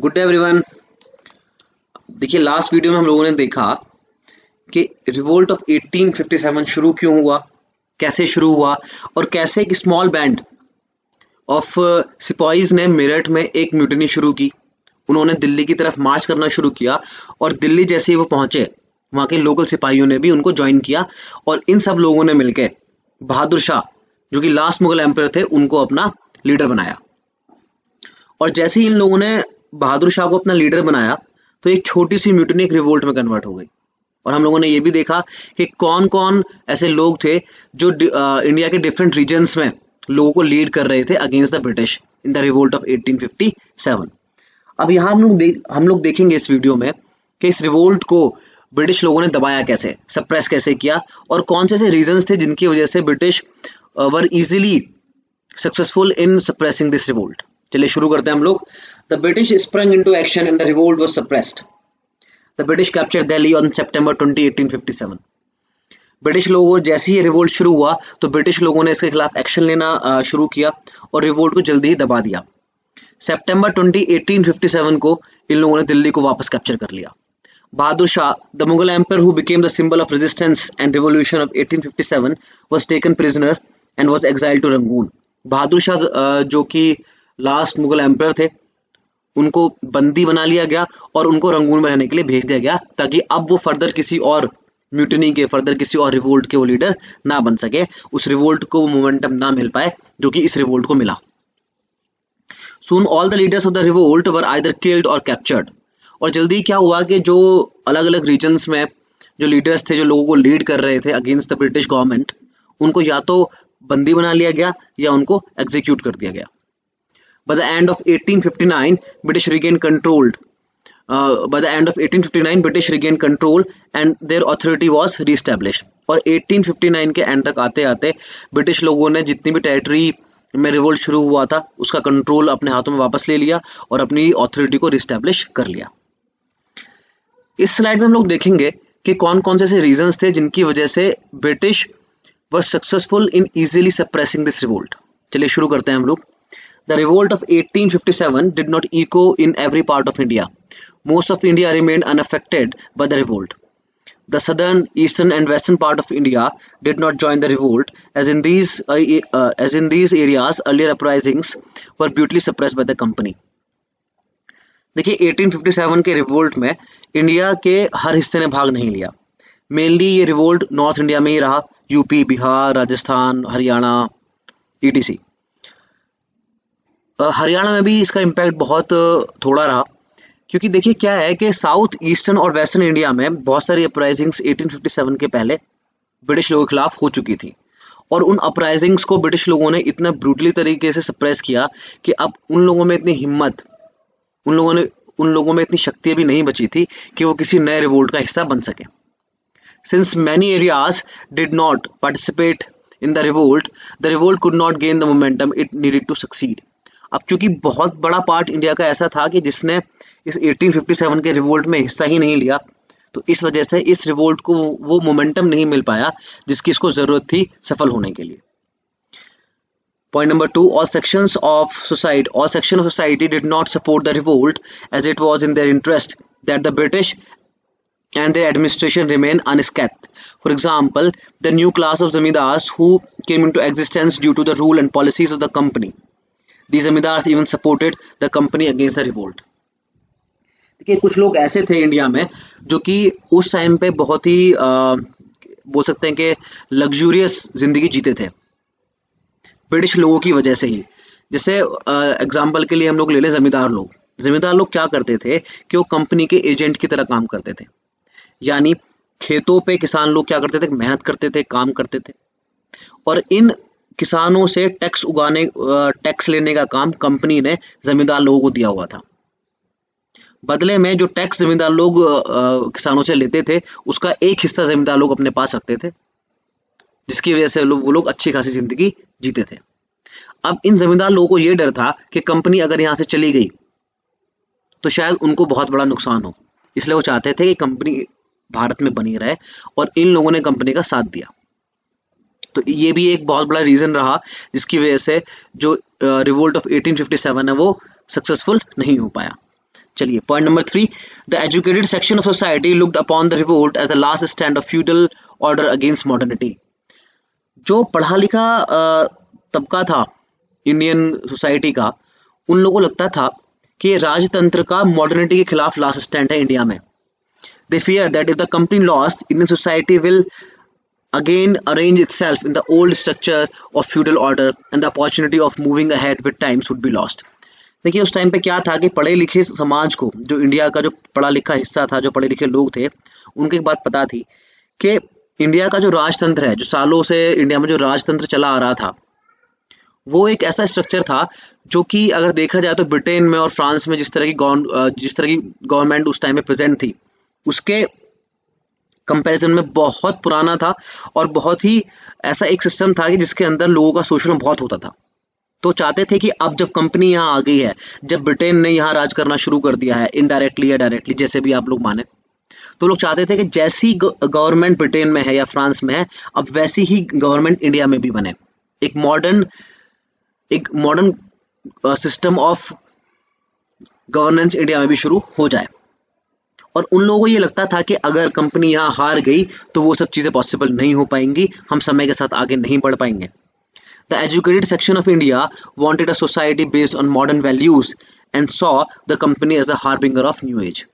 Good day everyone. देखिए last video में हम लोगों ने देखा कि रिवोल्ट ऑफ 1857 शुरू क्यों हुआ, कैसे शुरू हुआ और कैसे एक स्मॉल बैंड ऑफ सिपाहीज ने मेरठ में एक म्यूटिनी शुरू की। उन्होंने दिल्ली की तरफ मार्च करना शुरू किया और दिल्ली जैसे ही वो पहुंचे वहां के लोकल सिपाहियों ने भी उनको ज्वाइन किया और इन सब लोगों ने मिलकर बहादुर शाह जो कि लास्ट मुगल एम्पायर थे उनको अपना लीडर बनाया। और जैसे ही इन लोगों ने बहादुर शाह को अपना लीडर बनाया तो एक छोटी सी म्यूटिनी एक रिवोल्ट में कन्वर्ट हो गई। और हम लोगों ने ये भी देखा कि कौन कौन ऐसे लोग थे जो इंडिया के डिफरेंट रीजन्स में लोगों को लीड कर रहे थे against the British in the revolt of 1857। अब यहाँ हम लोग देखेंगे इस वीडियो में कि इस रिवोल्ट को ब्रिटिश लोगों ने दबाया कैसे, सप्रेस कैसे किया और कौन से ऐसे रीजन्स थे जिनकी वजह से British were easily successful in suppressing this revolt. चलिए शुरू करते हैं हम लोग। The British sprung into action and the revolt was suppressed. The British captured Delhi on September 20, 1857। British लोगों जैसे ही रिवोल्ट शुरू हुआ तो ब्रिटिश लोगों ने इसके खिलाफ एक्शन लेना शुरू किया और रिवोल्ट को जल्दी ही दबा दिया। सितंबर 20, 1857 को इन लोगों ने दिल्ली को वापस कैप्चर कर लिया। Bahadur Shah, the Mughal empire who became the symbol of resistance and revolution of 1857 was taken prisoner and was exiled to Rangoon. Bahadur Shah जो कि लास्ट मुगल एम्पायर थे उनको बंदी बना लिया गया और उनको रंगून में रहने के लिए भेज दिया गया ताकि अब वो फर्दर किसी और म्यूटिनी के, फर्दर किसी और रिवोल्ट के वो लीडर ना बन सके, उस रिवोल्ट को वो मोमेंटम ना मिल पाए जो कि इस रिवोल्ट को मिला। Soon all the leaders of the revolt were either killed or captured। और जल्दी क्या हुआ कि जो अलग अलग रीजन्स में जो लीडर्स थे जो लोगों को लीड कर रहे थे अगेंस्ट द ब्रिटिश गवर्नमेंट उनको या तो बंदी बना लिया गया या उनको एग्जीक्यूट कर दिया गया। By the end of 1859, British regained control. By the end of 1859, British regained control and their authority was re-established। और 1859 के एंड तक आते आते ब्रिटिश लोगों ने जितनी भी टेरिटरी में रिवोल्ट शुरू हुआ था उसका कंट्रोल अपने हाथों में वापस ले लिया और अपनी ऑथोरिटी को रिस्टैब्लिश कर लिया। इस स्लाइड में हम लोग देखेंगे कि कौन कौन से ऐसे रीजंस थे जिनकी वजह से British were successful in easily suppressing this revolt. चलिए शुरू करते हैं हम लोग। The revolt of 1857 did not echo in every part of India. Most of India remained unaffected by the revolt. The southern, eastern, and western part of India did not join the revolt, as in these areas, earlier uprisings were brutally suppressed by the company. देखिए 1857 के revolt में India के हर हिस्से ने भाग नहीं लिया। Mainly ये रिवोल्ट नॉर्थ इंडिया में ही रहा, यूपी, बिहार, राजस्थान, हरियाणा etc। हरियाणा में भी इसका इम्पैक्ट बहुत थोड़ा रहा क्योंकि देखिए क्या है कि साउथ, ईस्टर्न और वेस्टर्न इंडिया में बहुत सारी अपराइजिंग्स 1857 के पहले ब्रिटिश लोगों के खिलाफ हो चुकी थी और उन अपराइजिंग्स को ब्रिटिश लोगों ने इतना ब्रूटली तरीके से सप्रेस किया कि अब उन लोगों में इतनी हिम्मत, उन लोगों में इतनी शक्ति भी नहीं बची थी कि वो किसी नए रिवोल्ट का हिस्सा बन सके। Since many areas did not participate in the revolt could not gain the momentum it needed to succeed. अब चूंकि बहुत बड़ा पार्ट इंडिया का ऐसा था कि जिसने इस 1857 के रिवोल्ट में हिस्सा ही नहीं लिया तो इस वजह से इस रिवोल्ट को वो मोमेंटम नहीं मिल पाया जिसकी इसको जरूरत थी सफल होने के लिए। Point number 2, all sections of society did not support the revolt as it was in their interest that the British and their administration remain unscathed। For example, the new class of zamindars who came into existence due to the rule and policies of the company, these zamindars even supported the company against the revolt। देखिए कुछ लोग ऐसे थे India में जो कि उस time पे बहुत ही बोल सकते हैं कि लग्जूरियस जिंदगी जीते थे ब्रिटिश लोगों की वजह से ही। जैसे एग्जाम्पल के लिए हम लोग ले लें जमींदार लोग। जमींदार लोग क्या करते थे कि वो कंपनी के एजेंट की तरह काम करते थे, यानी खेतों पे किसान लोग क्या करते थे, मेहनत करते थे, काम करते थे और इन किसानों से टैक्स लेने का काम कंपनी ने जमींदार लोगों को दिया हुआ था। बदले में जो टैक्स जमींदार लोग किसानों से लेते थे उसका एक हिस्सा जमींदार लोग अपने पास रखते थे जिसकी वजह से वो लोग अच्छी खासी जिंदगी जीते थे। अब इन जमींदार लोगों को ये डर था कि कंपनी अगर यहाँ से चली गई तो शायद उनको बहुत बड़ा नुकसान हो, इसलिए वो चाहते थे कि कंपनी भारत में बनी रहे और इन लोगों ने कंपनी का साथ दिया। तो ये भी एक बहुत बड़ा रीजन रहा जिसकी वजह से जो रिवोल्ट ऑफ 1857 है वो सक्सेसफुल नहीं हो पाया। चलिए point number 3, the educated section of society looked upon the revolt as the last stand of feudal order against modernity. जो पढ़ा लिखा तबका था इंडियन सोसाइटी का, उन लोगों को लगता था कि राजतंत्र का मॉडर्निटी के खिलाफ लास्ट स्टैंड है इंडिया में। दे fear that if the company lost, Indian society will again arrange itself in the old structure of feudal order and the opportunity of moving ahead with times would be lost। देखिए उस time पे क्या था कि पढ़े लिखे समाज को, जो इंडिया का जो पढ़ा लिखा हिस्सा था, जो पढ़े लिखे लोग थे, उनको एक बात पता थी कि इंडिया का जो राजतंत्र है, जो सालों से इंडिया में जो राजतंत्र चला आ रहा था, वो एक ऐसा स्ट्रक्चर था जो कि अगर देखा जाए तो ब्रिटेन में और फ्रांस में जिस तरह की गवर्नमेंट उस टाइम पे प्रेजेंट थी, उसके कंपैरिजन में बहुत पुराना था और बहुत ही ऐसा एक सिस्टम था कि जिसके अंदर लोगों का शोषण बहुत होता था। तो चाहते थे कि अब जब कंपनी यहाँ आ गई है, जब ब्रिटेन ने यहाँ राज करना शुरू कर दिया है, इनडायरेक्टली या डायरेक्टली जैसे भी आप लोग माने, तो लोग चाहते थे कि जैसी गवर्नमेंट ब्रिटेन में है या फ्रांस में है, अब वैसी ही गवर्नमेंट इंडिया में भी बने। एक modern system of governance India में भी शुरू हो जाए। और उन लोगों को ये लगता था कि अगर कंपनी यहाँ हार गई तो वो सब चीज़ें पॉसिबल नहीं हो पाएंगी, हम समय के साथ आगे नहीं बढ़ पाएंगे। The educated section of India wanted a society based on modern values and saw the company as a harbinger of new age.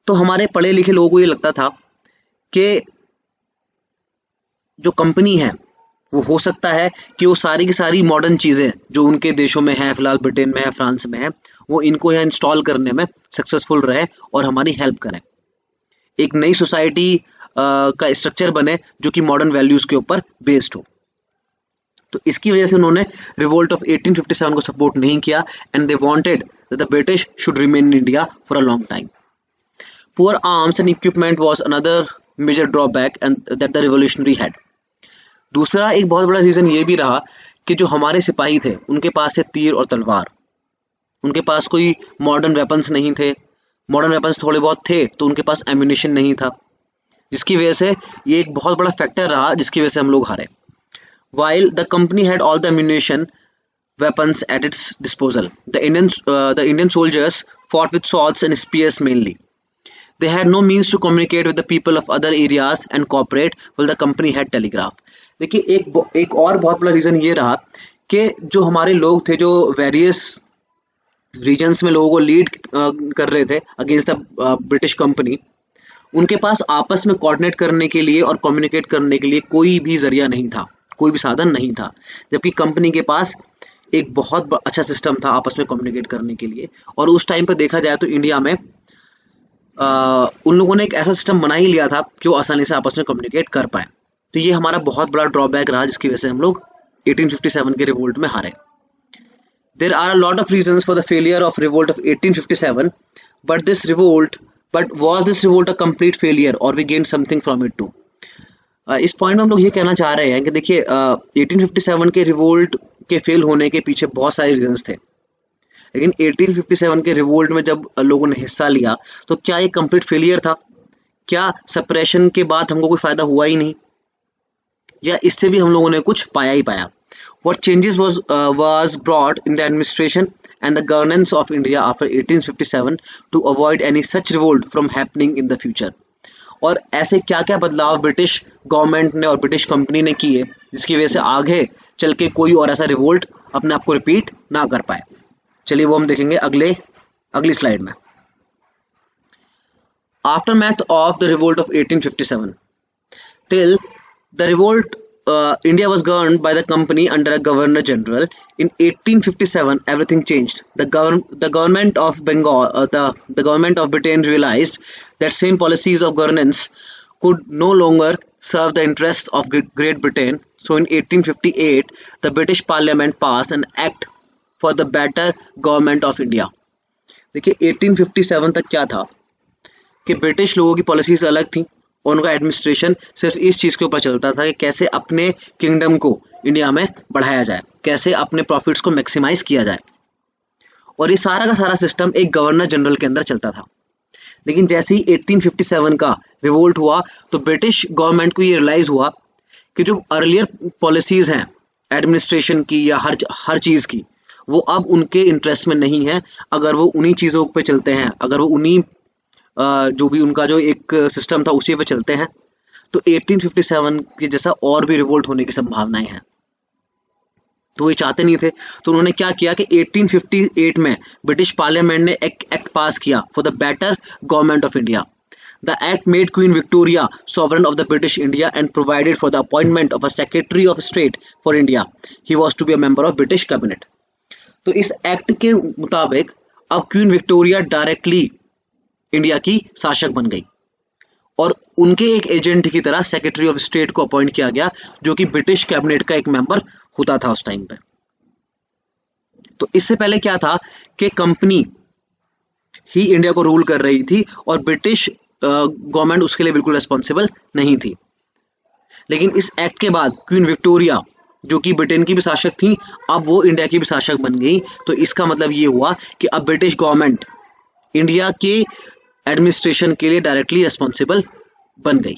तो हमारे पढ़े लिखे लोगों को ये लगता था कि जो कंपनी है वो हो सकता है कि वो सारी की सारी मॉडर्न चीज़ें जो उनके देशों में है, फिलहाल ब्रिटेन में है, फ्रांस में है, वो इनको यहाँ इंस्टॉल करने में सक्सेसफुल रहे और हमारी हेल्प करें। एक नई सोसाइटी का स्ट्रक्चर बने जो कि मॉडर्न वैल्यूज़ के ऊपर बेस्ड हो। तो इसकी वजह से उन्होंने रिवोल्ट ऑफ 1857 को सपोर्ट नहीं किया and they wanted that the British should remain in India for a long time. Poor arms and equipment was another major drawback and that the revolutionary had. दूसरा एक बहुत बड़ा रीज़न ये भी रहा कि जो हमारे सिपाही थे उनके पास थे तीर और तलवार, उनके पास कोई मॉडर्न वेपन्स नहीं थे। मॉडर्न वेपन्स थोड़े बहुत थे तो उनके पास एम्यूनिशन नहीं था, जिसकी वजह से ये एक बहुत बड़ा फैक्टर रहा जिसकी वजह से हम लोग हारे। While the company had all the ammunition weapons at its disposal, the Indian soldiers fought with swords and spears mainly. They had no means to communicate with the people of other areas and cooperate while the company had telegraph। देखिए एक और बहुत बड़ा reason ये रहा कि जो हमारे लोग थे जो वेरियस रीजन्स में लोगों को लीड कर रहे थे अगेंस्ट द ब्रिटिश कंपनी, उनके पास आपस में कोऑर्डिनेट करने के लिए और कम्युनिकेट करने के लिए कोई भी जरिया नहीं था, कोई भी साधन नहीं था, जबकि कंपनी के पास एक बहुत अच्छा सिस्टम था आपस में कम्युनिकेट करने के लिए। और उस टाइम पर देखा जाए तो इंडिया में उन लोगों ने एक ऐसा सिस्टम बना ही लिया था कि वो आसानी से आपस में कम्युनिकेट कर पाए। तो ये हमारा बहुत बड़ा ड्रॉबैक रहा जिसकी वजह से हम लोग 1857 के रिवोल्ट में हारे। There are a lot of reasons for the failure of revolt of 1857, but was this revolt a complete failure or we gained something from it too? इस पॉइंट में हम लोग ये कहना चाह रहे हैं कि देखिए 1857 के रिवोल्ट के फेल होने के पीछे बहुत सारे रीजंस थे, लेकिन 1857 के रिवोल्ट में जब लोगों ने हिस्सा लिया तो क्या ये कंप्लीट फेलियर था? क्या सप्रेशन के बाद हमको कोई फायदा हुआ ही नहीं, या इससे भी हम लोगों ने कुछ पाया ही पाया? What changes was brought in the administration and the governance of India after 1857 to avoid any such revolt from happening in the future? और ऐसे क्या क्या बदलाव ब्रिटिश गवर्नमेंट ने और ब्रिटिश कंपनी ने किए जिसकी वजह से आगे चल के कोई और ऐसा रिवोल्ट अपने आप को रिपीट ना कर पाए? चलिए वो हम देखेंगे अगली स्लाइड में। Aftermath of the revolt of 1857. Till the revolt, India was governed by the company under a governor general. In 1857, everything changed. The government of Bengal, the government of Britain realized that same policies of governance could no longer serve the interests of Great Britain. So in 1858, the British Parliament passed an act for the better government of India. देखिए 1857 तक क्या था कि British लोगों की policies अलग थी और उनका एडमिनिस्ट्रेशन सिर्फ इस चीज़ के ऊपर चलता था कि कैसे अपने किंगडम को इंडिया में बढ़ाया जाए, कैसे अपने प्रॉफिट्स को मैक्सिमाइज किया जाए, और ये सारा का सारा सिस्टम एक गवर्नर जनरल के अंदर चलता था। लेकिन जैसे ही 1857 का रिवोल्ट हुआ तो ब्रिटिश गवर्नमेंट को ये रियलाइज़ हुआ कि जो अर्लियर पॉलिसीज़ हैं एडमिनिस्ट्रेशन की या हर चीज़ की, वो अब उनके इंटरेस्ट में नहीं है अगर वो उन्हीं चीज़ों पे चलते हैं, अगर वो उन्हीं जो भी उनका जो एक सिस्टम था उसी पे चलते हैं, तो 1857 के जैसा और भी रिवोल्ट होने की संभावनाएं हैं। तो ये चाहते नहीं थे, तो उन्होंने क्या किया कि 1858 में ब्रिटिश पार्लियामेंट ने एक एक्ट पास किया for the better government of India. The act made queen Victoria sovereign of the British India and provided for the appointment of a Secretary of State for India. He was to be a member of British cabinet. तो इस act के मुताबिक अब queen Victoria directly India की शासक बन गई और उनके एक एजेंट की तरह सेक्रेटरी ऑफ स्टेट को अपॉइंट किया गया, जो कि ब्रिटिश कैबिनेट का एक मेंबर होता था उस टाइम पे। तो इससे पहले क्या था कि कंपनी ही इंडिया को रूल कर रही थी और ब्रिटिश गवर्नमेंट उसके लिए बिल्कुल रिस्पॉन्सिबल नहीं थी। लेकिन इस एक्ट के बाद क्वीन विक्टोरिया, जो कि ब्रिटेन की भी शासक थी, अब वो इंडिया की भी शासक बन गई। तो इसका मतलब ये हुआ कि अब ब्रिटिश गवर्नमेंट इंडिया के एडमिनिस्ट्रेशन के लिए डायरेक्टली रिस्पॉन्सिबल बन गई।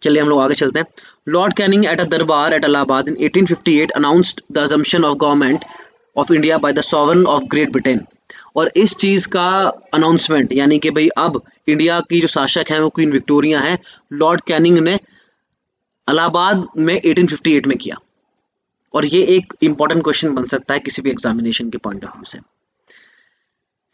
चलिए हम लोग आगे चलते हैं। Lord Canning at a durbar at Allahabad in 1858 announced the assumption of government of India by the sovereign of Great Britain. और इस चीज़ का अनाउंसमेंट, यानी कि भाई अब इंडिया की जो शासक हैं वो क्वीन विक्टोरिया हैं, लॉर्ड कैनिंग ने इलाहाबाद में 1858 में किया। और ये एक इंपॉर्टेंट क्वेश्चन बन सकता है किसी भी एग्जामिनेशन के पॉइंट ऑफ व्यू से।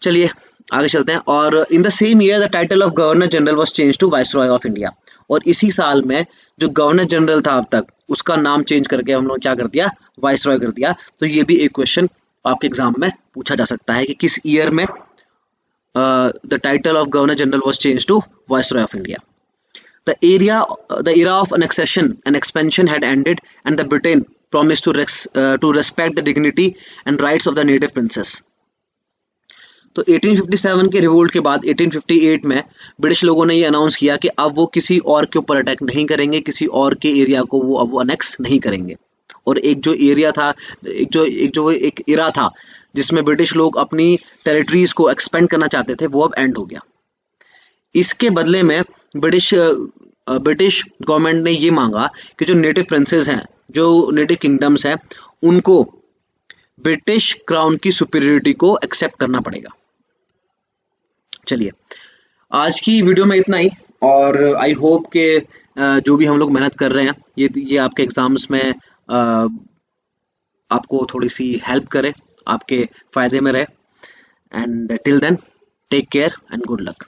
चलिए आगे चलते हैं। और in the same year the title of governor general was change to viceroy of India. और इसी साल में जो गवर्नर जनरल था अब तक, उसका नाम चेंज करके हम लोग क्या कर दिया, वाइसरॉय कर दिया। तो ये भी एक क्वेश्चन आपके एग्जाम में पूछा जा सकता है कि किस ईयर में the title of governor general was change to viceroy of India. The era of annexation and expansion had ended, and the Britain promised to respect the dignity and rights of the native princes. तो 1857 के revolt के बाद 1858 में British लोगों ने ये announce किया कि अब वो किसी और के ऊपर अटैक नहीं करेंगे, किसी और के एरिया को वो अब वो अनेक्स नहीं करेंगे। और एक जो एरिया था, एक इरा था जिसमें ब्रिटिश लोग अपनी टेरिटरीज को एक्सपेंड करना चाहते थे, वो अब एंड हो गया। इसके बदले में ब्रिटिश गवर्नमेंट ने ये मांगा कि जो नेटिव प्रिंसेस हैं, जो नेटिव किंगडम्स हैं, उनको ब्रिटिश क्राउन की सुपीरियरिटी को एक्सेप्ट करना पड़ेगा। चलिए आज की वीडियो में इतना ही, और आई होप के जो भी हम लोग मेहनत कर रहे हैं ये आपके एग्जाम्स में आपको थोड़ी सी हेल्प करे, आपके फायदे में रहे। And till then take care and good luck.